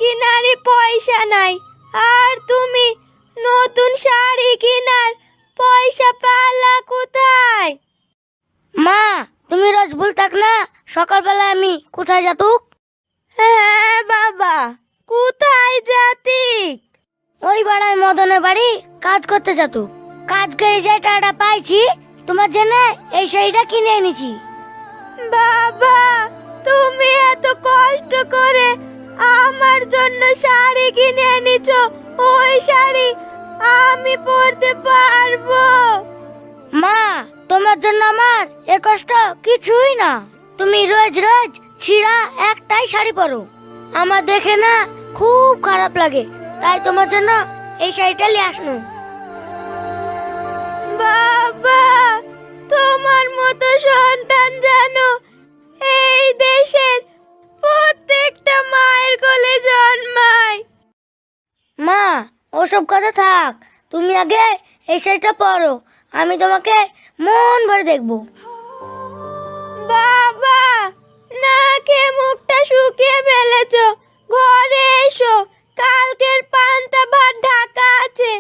কেনারই পয়সা নাই, আর তুমি নতুন শাড়ি কেনার পয়সা পালা কোথায়? মা, তুমি রোজ বলতাক না সকালবেলা আমি কোথায় যাতুক? হ্যাঁ বাবা, কোথায় যাতিক? ওই পাড়ায় মদনের বাড়ি কাজ করতে যাতুক। কাজ করে যে টাকাটা পাইছি তোমার জন্য এই শাড়িটা কিনে এনেছি। বাবা, তুমি এত কষ্ট করে আমার জন্য শাড়ি কিনে এনেছো, ওই শাড়ি আমি পরতে পারবো? মা, তোমার জন্য আমার এ কষ্ট কিছুই না। তুমি রোজ রোজ ছিঁড়া একটাই শাড়ি পরো, আমার দেখে না খুব খারাপ লাগে, তাই তোমার জন্য এই শাড়িটা নিয়ে আসনু। বাবা, তোমার মতো সন্তান জানো এই দেশের প্রত্যেকটা মায়ের কোলে জন্মায়। মা, ওসব কথা থাক, তুমি আগে এই শাড়িটা পরো, আমি তোমাকে মন ভরে দেখবো। বাবা, নাকে মুখটা শুকিয়ে ফেলেছো, ঘরে এসো, কালকের পান্তা ভাত ঢাকা আছে,